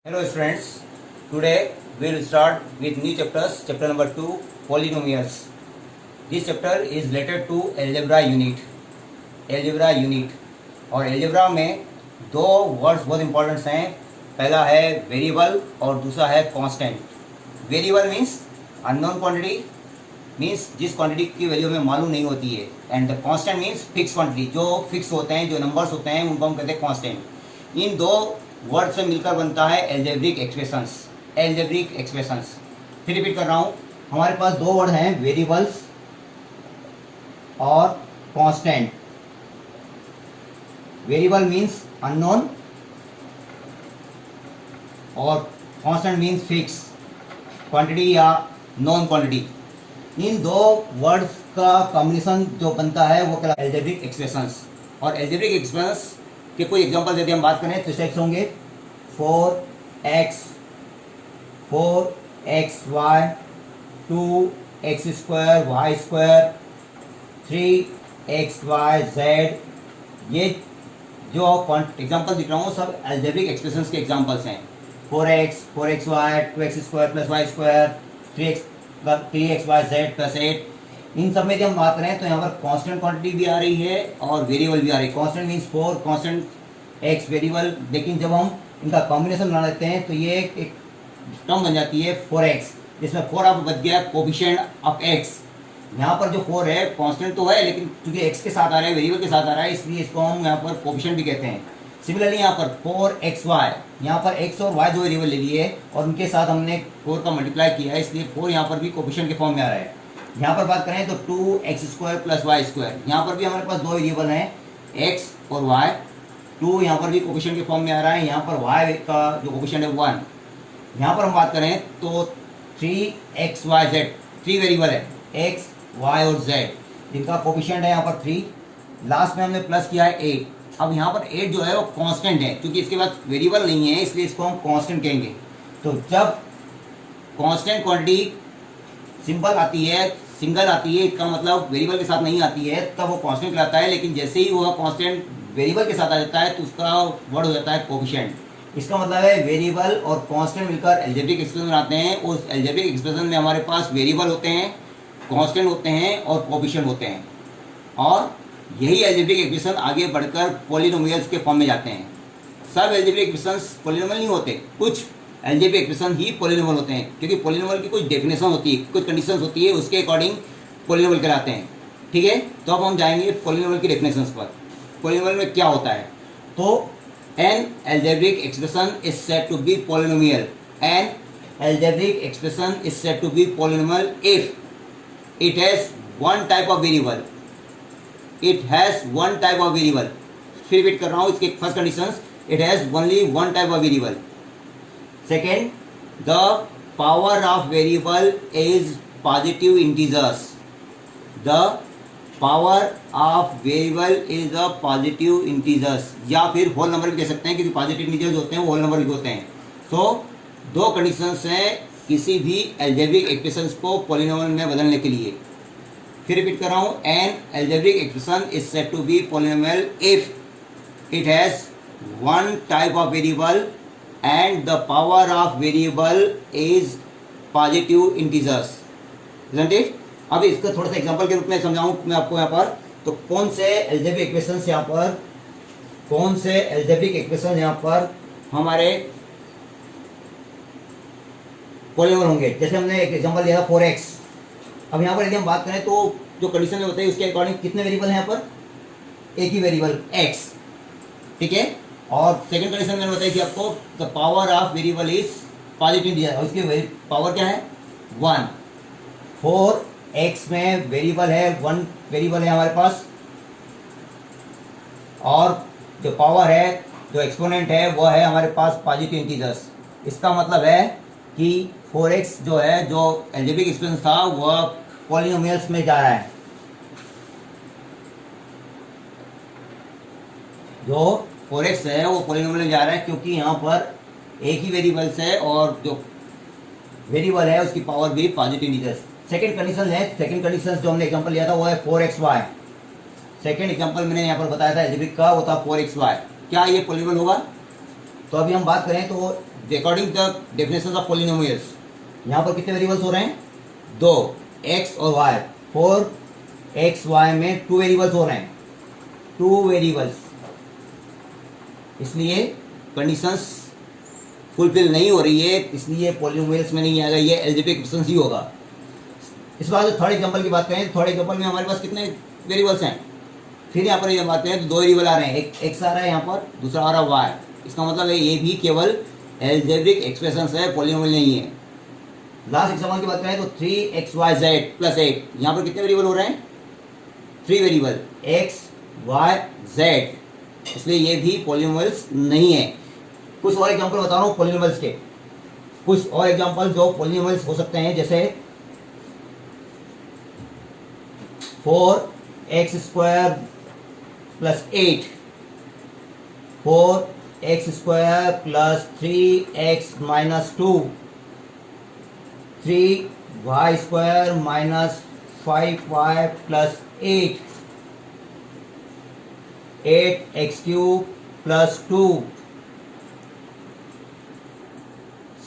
Hello students, today we will start with new chapters, chapter number 2, polynomials. This chapter is related to algebra unit. और algebra में दो words बहुत important हैं. पहला है variable और दूसरा है constant. Variable means unknown quantity, means जिस क्वांटिटी की वैल्यू हमें मालूम नहीं होती है, and the constant means fix quantity, जो फिक्स होते हैं, जो नंबर्स होते हैं उनको हम कहते हैं कांस्टेंट. इन दो वर्ड से मिलकर बनता है एल्जेब्रिक एक्सप्रेशंस. फिर रिपीट कर रहा हूँ, हमारे पास दो वर्ड हैं, वेरिएबल्स और कांस्टेंट. वेरिएबल मीन्स अननोन और कांस्टेंट मीन्स फिक्स क्वांटिटी या नॉन क्वांटिटी. इन दो वर्ड्स का कॉम्बिनेशन जो बनता है वो कहलाता है एल्जेब्रिक एक्सप्रेशंस. और एल्जेब्रिक एक्सप्रेशंस के कोई एग्जांपल यदि हम बात करें तो स्टेप्स होंगे 4x 4xy 2x² y², 3xyz. ये जो एग्जांपल दिख रहा हूँ सब एल्जेब्रिक एक्सप्रेशंस के एग्जांपल्स हैं. 4x 4xy 2x² + y², 3xyz + 8. इन सब में जब हम बात करें तो यहाँ पर कांस्टेंट क्वांटिटी भी आ रही है और वेरिएबल भी आ रही है. Constant means 4, constant x variable. लेकिन जब हम इनका कॉम्बिनेशन बना लेते हैं तो ये एक टर्म बन जाती है 4x, जिसमें 4 अब बच गया कोफिशिएंट ऑफ x. यहाँ पर जो 4 है कांस्टेंट तो है, लेकिन क्योंकि x के साथ आ रहा है, वेरिएबल के साथ आ रहा है, इसलिए इसको हम यहाँ पर कोफिशिएंट भी कहते हैं. सिमिलरली यहाँ पर 4xy, यहाँ पर x और y दो वेरिएबल ले लिए और उनके साथ हमने 4 का मल्टीप्लाई किया है, इसलिए 4 यहाँ पर भी कोफिशिएंट के फॉर्म में आ रहा है. यहाँ पर बात करें तो 2x² + y², यहाँ पर भी हमारे पास दो वेरिएबल हैं, x और y. 2 यहाँ पर भी कोफिशिएंट के फॉर्म में आ रहा है, यहाँ पर y का जो कोफिशिएंट है 1. यहाँ पर हम बात करें तो 3xyz, 3 वेरिएबल है, x y और z, जिनका कोफिशिएंट है यहाँ पर 3. लास्ट में हमने प्लस किया है 8. अब यहाँ पर 8 जो है वो कांस्टेंट है, क्योंकि इसके बाद वेरिएबल नहीं है इसलिए इसको हम कांस्टेंट कहेंगे. तो जब कांस्टेंट क्वांटिटी सिंपल आती है, सिंगल आती है, इसका मतलब वेरिएबल के साथ नहीं आती है, तब वो कांस्टेंट कहलाता है. लेकिन जैसे ही वो कांस्टेंट वेरिएबल के साथ आ जाता है तो उसका वर्ड हो जाता है कोफिशिएंट. इसका मतलब है वेरिएबल और कांस्टेंट मिलकर एल्जेब्रिक एक्सप्रेशन बनाते हैं. उस एल्जेब्रिक एक्सप्रेशन में हमारे पास वेरिएबल होते हैं, कांस्टेंट होते हैं और कोफिशिएंट होते हैं. और यही एल्जेब्रिक एक्सप्रेशन आगे बढ़कर पॉलिनोमियल्स के फॉर्म में जाते हैं. सब एल्जेब्रिक एक्सप्रेशंस पॉलिनोमियल नहीं होते, कुछ एल्जेब्रिक एक्सप्रेशन ही पॉलिनोमियल होते हैं, क्योंकि पॉलिनोमियल की कुछ डेफिनेशन होती है, कुछ कंडीशंस होती है, उसके अकॉर्डिंग पॉलिनोमियल कहलाते हैं. ठीक है, तो अब हम जाएंगे पॉलिनोमियल की डेफिनेशंस पर. पॉलिनोमियल में क्या होता है? तो an algebraic expression is said to be polynomial. An algebraic expression is said to be polynomial if it has one type of variable. It has one type of variable. फिर repeat कर रहा हूँ, इसके first conditions, it has only one type of variable. Second, the power of variable is positive integers. The power of variable is a positive integers. या फिर whole number भी कह सकते हैं, क्योंकि पॉजिटिव इंटीजर्स होते हैं वो होल नंबर भी होते हैं. तो दो कंडीशंस हैं किसी भी एल्जेब्रिक एक्सप्रेशंस को पॉलिनोमियल में बदलने के लिए. फिर रिपीट कर रहा हूँ, an algebraic expression is said to be polynomial if it has one type of variable and the power of variable is positive integers, isn't it? अब इसको थोड़ा सा एग्जांपल के रूप में समझाऊं मैं आपको यहाँ पर. तो कौन से एल्जेब्रिक एक्सप्रेशंस यहाँ पर हमारे पॉलिनोमियल होंगे. जैसे हमने एक एग्जांपल लिया था 4x. अब यहाँ पर यदि हम बात करें तो जो कंडीशन में होते हैं उसके अकॉर्डिंग कितने वेरिएबल हैं यहाँ पर? एक ही वेरिएबल x. ठीक है, और सेकंड कंडीशन मैंने बताई थी आपको, the power of variable is positive integer, और इसकी पावर क्या है? 1. 4x में वेरिएबल है, 1 वेरिएबल है हमारे पास, और जो पावर है, जो एक्सपोनेंट है, वो है हमारे पास पॉजिटिव इंटीजर्स. इसका मतलब है कि 4x जो है, जो एल्जेब्रिक एक्सप्रेशन था, वह पॉलिनोमियल्स में जा रहा है. जो 4x है वो पॉलिनोमियल में जा रहा है, क्योंकि यहाँ पर एक ही वेरिएबल्स है और जो वेरिएबल है उसकी पावर भी पॉजिटिव इंटीजर्स. सेकंड कंडीशन जो हमने एग्जांपल लिया था वो है 4xy. सेकंड एग्जांपल मैंने यहाँ पर बताया था एल्जेब्रिक का, वो था 4xy. क्या ये पॉलिनोमियल होगा? तो अभी हम बात करें तो according the definition of polynomials, यहाँ पर कितने वेरिएबल्स हो रहे हैं? दो, x और y। 4xy में 2 वेरिएबल्स हो रहे हैं, 2 वेरिएबल्स, इसलिए कंडीशंस फुलफिल नहीं हो रही है, इसलिए पॉलिनोमियल्स में नहीं आएगा, ये अलजेब्रिक एक्सप्रेशन ही होगा। इस बार थर्ड एग्जांपल की बात करें, थर्ड एग्जांपल में हमारे पास कितने वेरिएबल्स हैं? फिर यहाँ पर बात करें तो 2 वेरिएबल आ रहे हैं, एक एक्स आ रहा है यहाँ पर, दूसरा आ रहा है वाई। इसका मतलब है ये भी केवल अलजेब्रिक एक्सप्रेशंस है, पॉलिनोमियल नहीं है। लास्ट एग्जांपल की बात करें तो 3xyz प्लस 8, यहाँ पर कितने वेरिएबल हो रहे हैं? 3 वेरिएबल, x y z, इसलिए ये भी पॉलिनोमियल्स नहीं है। कुछ और एग्जांपल बता रहा हूँ पॉलिनोमियल्स के, कुछ और एग्जांपल जो पॉलिनोमियल्स हो सकते हैं, जैसे 4x² plus 8, 4x² plus 3x minus 2, 3y² minus 5y plus 8, 8x³ plus 2,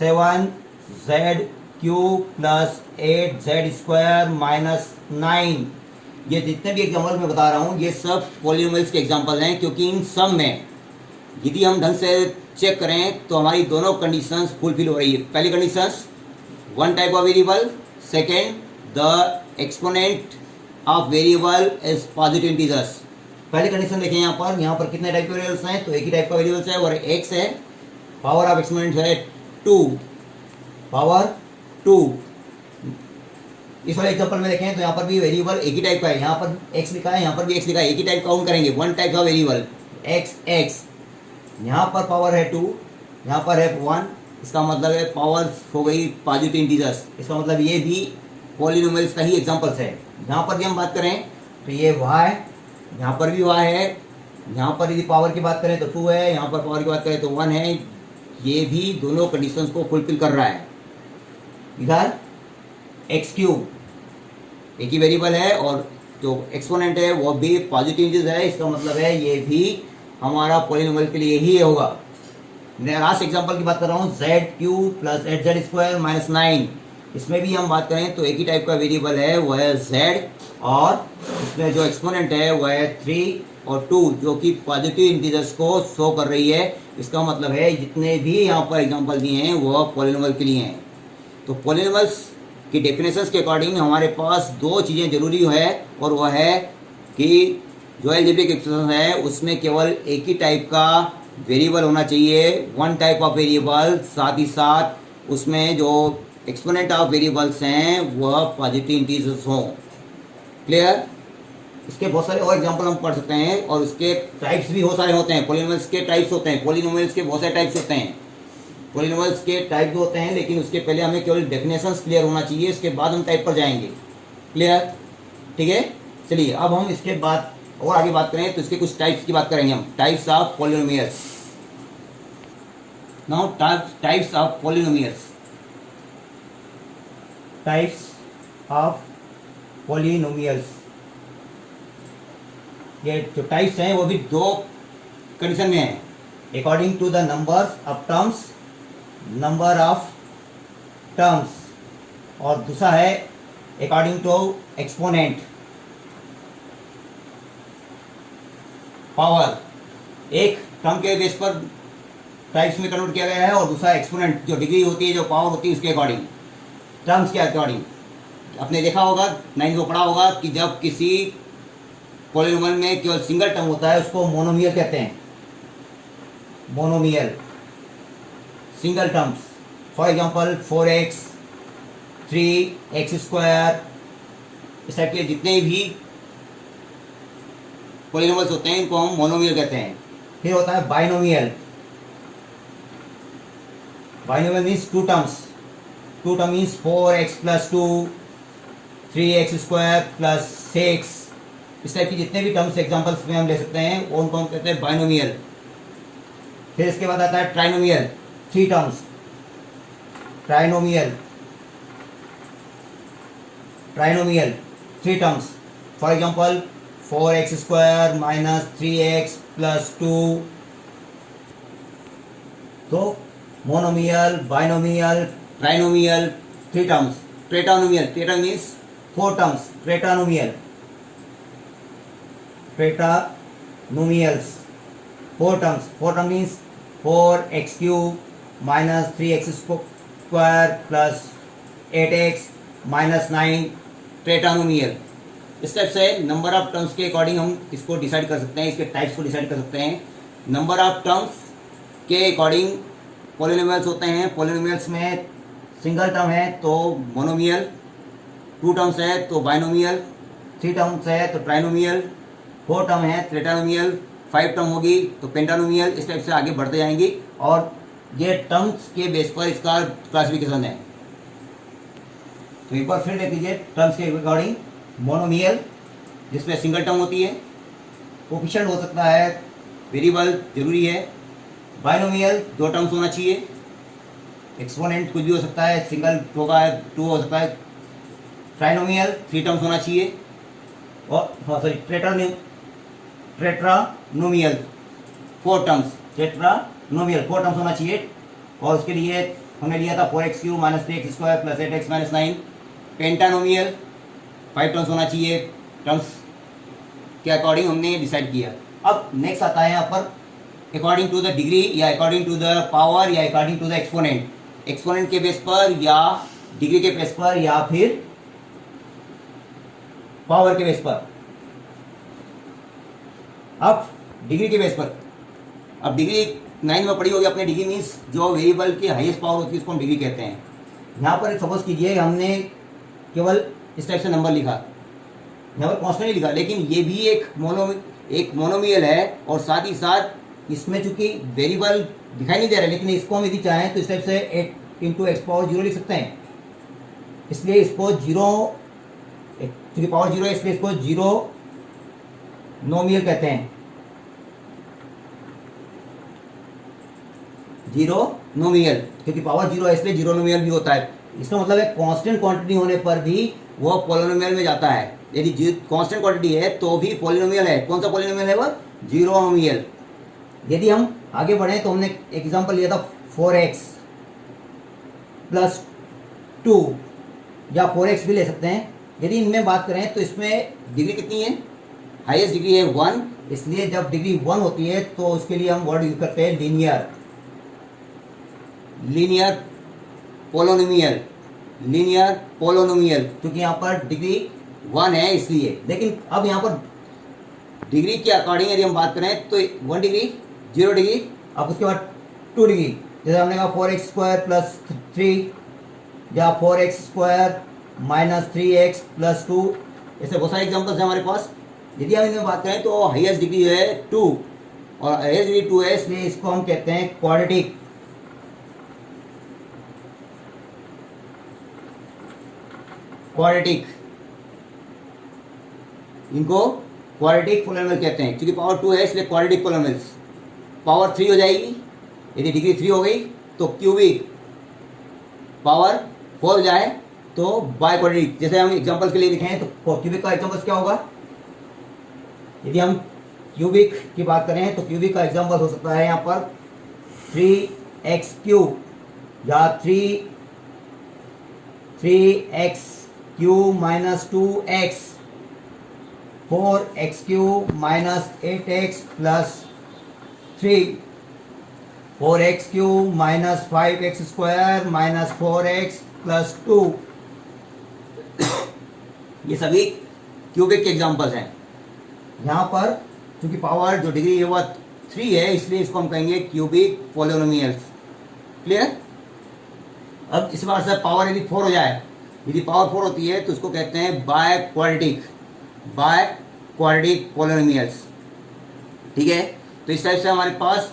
7z³ plus 8z² minus 9। ये जितने भी एग्जाम्पल मैं बता रहा हूँ ये सब पॉलिनोमियल्स के एग्जाम्पल हैं, क्योंकि इन सब में यदि हम ढंग से चेक करें तो हमारी दोनों कंडीशंस फुलफिल हो रही है। पहली conditions, one type of variable, second the exponent of variable is positive integers. पहली कंडीशन देखें, यहाँ पर कितने टाइप के वेरिएबल्स हैं? तो एक ही टाइप का वेरिएबल्स है और x है, पावर ऑफ एक्सपोनेंट है 2, पावर 2। इस वाले एग्जांपल में देखें तो यहाँ पर भी वेरिएबल एक ही टाइप का है, यहाँ पर x लिखा है, यहाँ पर भी x लिखा है, एक ही टाइप काउंट करेंगे, वन टाइप का वेरिएबल x। यहाँ पर पावर है 2, यहाँ पर है 1, इसका मतलब है पावर हो गई पॉजिटिव इंटीजर्स। इसका मतलब ये भी पॉलिनोमियल्स का ही एग्जांपल्स है। यहाँ पर भी हम बात करें तो ये y, यहाँ पर भी y है, यहाँ पर यदि पावर की बात करें तो 2 है, यहाँ पर पावर की बात करें तो 1 है, ये भी दोनों कंडीशंस को फुलफिल कर रहा है। इधर x³ एक ही वेरिएबल है और जो एक्सपोनेंट है वो भी पॉजिटिव इंटीजर है, इसका मतलब है ये भी हमारा पॉलिनोमियल के लिए ही होगा। लास्ट एग्जांपल की बात कर रहा हूँ, z³ प्लस 8z² माइनस 9, इसमें भी हम बात करें तो एक ही टाइप का वेरिएबल है, वो है z, और इसमें जो एक्सपोनेंट है वो है 3 और 2, जो कि पॉजिटिव इंटीजर्स को शो कर रही है। इसका मतलब है जितने भी यहाँ पर एग्जांपल दिए हैं वो पॉलिनोमियल के लिए हैं। तो पॉलिनोमियल्स की डेफिनेशंस के अकॉर्डिंग हमारे पास 2 चीज़ें जरूरी है, और वह है कि जो अलजेब्रिक एक्सप्रेशन है उसमें केवल एक ही टाइप का वेरिएबल होना चाहिए, वन टाइप ऑफ वेरिएबल, साथ ही साथ उसमें जो एक्सपोनेंट ऑफ वेरिएबल्स हैं वह पॉजिटिव इंटीजर्स हों। क्लियर? इसके बहुत सारे और एग्जांपल हम पढ़ सकते हैं, और उसके टाइप्स भी बहुत सारे होते हैं। पॉलिनोमियल्स के टाइप्स होते हैं, पॉलिनोमियल्स के बहुत सारे टाइप्स होते हैं, पॉलिनोमियल्स के टाइप भी होते हैं, लेकिन उसके पहले हमें केवल डेफिनेशंस क्लियर होना चाहिए, इसके बाद हम टाइप पर जाएंगे। क्लियर? ठीक है, चलिए अब हम इसके बाद और आगे बात करें तो इसके कुछ टाइप्स की बात करेंगे हम, types of polynomials. Now types of polynomials, types of polynomials. ये जो टाइप्स हैं वो भी 2 कंडीशन में हैं, according to the number of terms, number of terms, और दूसरा है अकॉर्डिंग टू एक्सपोनेंट, पावर। एक टर्म के बेस पर टाइप्स में कन्वर्ट किया गया है, और दूसरा एक्सपोनेंट जो डिग्री होती है, जो पावर होती है, उसके अकॉर्डिंग, टर्म्स के अकॉर्डिंग। आपने देखा होगा, 9th में पढ़ा होगा कि जब किसी पॉलिनोमियल में केवल सिंगल टर्म होता है उसको मोनोमियल कहते हैं, monomial, single terms. For example 4x, 3x², इस टाइप के जितने भी पॉलिनोमियल्स होते हैं इनको हम मोनोमियल कहते हैं। फिर होता है binomial, binomial means 2 terms, 2 term means 4x plus 2, 3x² plus 6, इस टाइप की जितने भी टर्म्स एग्जांपल्स में हम ले सकते हैं वो उनको हम कहते हैं बाइनोमियल। फिर इसके बाद आता है trinomial, 3 terms, trinomial, trinomial 3 terms. For example 4x² minus 3x plus 2। तो monomial, binomial, trinomial, 3 terms. Tetranomial, tetra means 4 terms. Tetranomial, tetranomials, 4 terms. 4 terms means 4x cube minus 3x square plus 8x minus 9. टेट्रानोमियल। इस type से number of terms के according हम इसको decide कर सकते हैं, इसके टाइप्स को डिसाइड कर सकते हैं। नंबर ऑफ टर्म्स के अकॉर्डिंग पॉलिनोमियल्स होते हैं। पॉलिनोमियल्स में सिंगल टर्म है तो मोनोमियल, 2 टर्म्स है तो बाइनोमियल, 3 टर्म्स है तो ट्राइनोमियल, 4 टर्म है टेट्रानोमियल, 5 टर्म होगी तो पेंटानोमियल। इस टाइप से आगे बढ़ते जाएंगी और ये टर्म्स के बेस पर इसका क्लासिफिकेशन है। तो एक बार फिर देख लीजिए, टर्म्स के अकॉर्डिंग मोनोमियल जिसमें सिंगल टर्म होती है, कोफिशिएंट हो सकता है, वेरिएबल जरूरी है। बाइनोमियल 2 टर्म्स होना चाहिए, एक्सपोनेंट कुछ भी हो सकता है, सिंगल होगा 2 हो सकता है। ट्राइनोमियल 3 टर्म्स होना चाहिए और टेट्रानोमियल 4 टर्म्स, टेट्रानोमियल 4 टर्म्स होना चाहिए। और उसके लिए हमने लिया था 4x cube minus 3x square plus 8x minus 9। पेंटानोमियल 5 terms होना चाहिए, टर्म्स के अकॉर्डिंग हमने डिसाइड किया। अब नेक्स्ट आता है यहाँ पर अकॉर्डिंग टू द डिग्री या अकॉर्डिंग टू द पावर या according to the exponent. Exponent के बेस पर या डिग्री के बेस पर या फिर पावर के बेस पर। अब डिग्री के बेस पर, अब डिग्री 9 में पढ़ी होगी आपने। डिग्री मीन्स जो वेरिएबल की हाईएस्ट पावर होती है उसको हम डिग्री कहते हैं। यहाँ पर सपोज कीजिए हमने केवल इस टाइप से नंबर लिखा, यहाँ पर कॉन्स्टेंट नहीं लिखा, लेकिन ये भी एक मोनोमियल है और साथ ही साथ इसमें चूंकि वेरिएबल दिखाई नहीं दे रहा है, लेकिन इसको हम यदि चाहें तो इस टाइप से 8 इंटू एक्स पावर 0 लिख सकते हैं। इसलिए इसको 0, चूंकि पावर 0 है इसलिए इसको 0 नोमियल कहते हैं। 0 नोमियल, क्योंकि पावर 0 है इसलिए 0 नोमियल भी होता है। इसका मतलब है कांस्टेंट क्वांटिटी होने पर भी वो पॉलिनोमियल में जाता है। यदि कांस्टेंट क्वांटिटी है तो भी पॉलिनोमियल है। कौन सा पॉलिनोमियल है? वो 0 नोमियल। यदि हम आगे बढ़े तो हमने एग्जांपल लिया था 4x प्लस 2 या 4x भी ले सकते हैं। यदि इनमें बात करें तो इसमें डिग्री कितनी है? हाईएस्ट डिग्री है 1, इसलिए जब डिग्री 1 होती है तो उसके लिए हम वर्ड यूज करते हैं लीनियर पोलोनोमियल, क्योंकि यहाँ पर डिग्री 1 है इसलिए। लेकिन अब यहाँ पर डिग्री के अकॉर्डिंग यदि हम बात करें तो 1 डिग्री, 0 डिग्री, अब उसके बाद 2 डिग्री। जैसे हमने कहा 4x स्क्वायर प्लस 3 या 4x square minus 3x plus 2, ऐसे बहुत सारे एग्जाम्पल्स हैं हमारे पास। यदि हम इनमें बात करें तो हाईएस्ट डिग्री है 2 और हाईएस्ट डिग्री 2 है, इसलिए इसको हम कहते हैं क्वाड्रेटिक। इनको क्वाड्रेटिक पोलिनोमियल कहते हैं, क्योंकि पावर 2 है इसलिए क्वाड्रेटिक पोलिनोमियल्स। पावर 3 हो जाएगी, यदि डिग्री 3 हो गई तो क्यूबिक। पावर 4 हो जाए तो बाय क्वाड्रेटिक। जैसे हम एग्जांपल के लिए लिखें तो क्यूबिक का एग्जांपल क्या होगा? यदि हम क्यूबिक की बात करें तो क्यूबिक का एग्जांपल हो सकता है यहाँ पर 3x क्यूब या 3x cube minus 2x, 4x cube minus 8x plus 3, 4x cube minus 5x square minus 4x plus 2। ये सभी क्यूबिक के एग्जांपल्स हैं। यहाँ पर क्योंकि पावर जो डिग्री है वह 3 है, इसलिए इसको हम कहेंगे क्यूबिक पोलिनोमियल्स। क्लियर? अब इस बार से पावर यदि 4 हो जाए, यदि पावर 4 होती है तो इसको कहते हैं बाय क्वाड्रेटिक पोलिनोमियल्स। ठीक है? तो इस टाइप से हमारे पास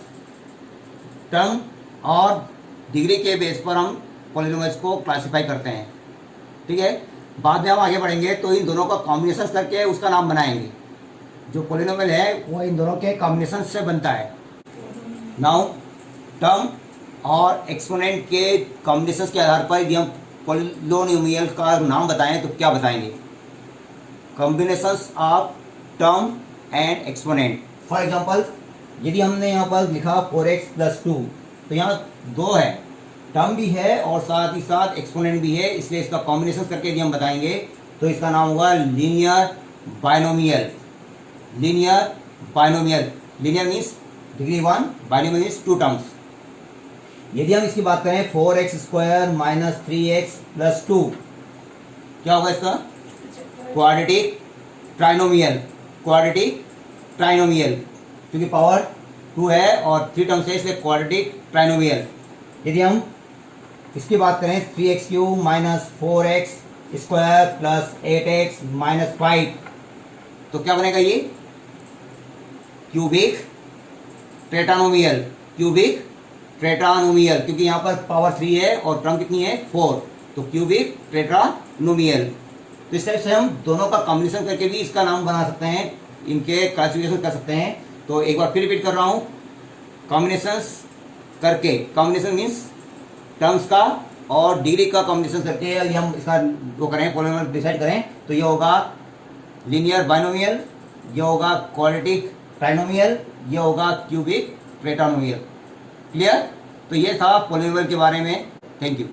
टर्म और डिग्री के बेस पर हम पोलिनोमियल्स को क्लासिफाई करते हैं। ठीक है? बाद में हम आगे बढ़ेंगे तो इन दोनों का कॉम्बिनेशन करके उसका नाम बनाएंगे। जो पोलिनोमियल है वो इन दोनों के कॉम्बिनेशन से बनता है। नाउ टर्म और एक्सपोनेंट के कॉम्बिनेशन के आधार पर यदि हम पोलिनोमियल का नाम बताएं तो क्या बताएंगे? Combinations of term and exponent. For example यदि हमने यहाँ पर लिखा 4x प्लस 2, तो यहाँ दो है, टर्म भी है और साथ ही साथ एक्सपोनेंट भी है, इसलिए इसका कॉम्बिनेशन करके यदि हम बताएंगे तो इसका नाम होगा linear binomial. Linear binomial, linear means degree 1, binomial means 2 terms. यदि हम इसकी बात करें 4x square minus 3x plus 2, क्या होगा इसका? Quadratic trinomial. क्वाड्रेटिक ट्राइनोमियल, क्योंकि पावर 2 है और 3 टर्म्स है इसलिए क्वाड्रेटिक ट्राइनोमियल। यदि हम इसकी बात करें 3x cube minus 4x square plus 8x minus 5, तो क्या बनेगा ये? क्यूबिक टेट्रानोमियल। क्यूबिक टेट्रानोमियल, क्योंकि यहाँ पर पावर 3 है और टर्म कितनी है? 4, तो क्यूबिक टेट्रानोमियल। तो इस टाइप से हम दोनों का कॉम्बिनेशन करके भी इसका नाम बना सकते हैं, इनके क्लासिफिकेशन कर सकते हैं। तो एक बार फिर रिपीट कर रहा हूँ, कॉम्बिनेशंस करके, कॉम्बिनेशन मीन्स टर्म्स का और डिग्री का कॉम्बिनेशन करके यदि हम इसका वो करें, पॉलिनोमियल डिसाइड करें, तो ये होगा लीनियर बाइनोमियल, ये होगा क्वाड्रेटिक ट्राइनोमियल, ये होगा क्यूबिक टेट्रानोमियल। क्लियर? तो ये था पॉलिनोमियल के बारे में। Thank you.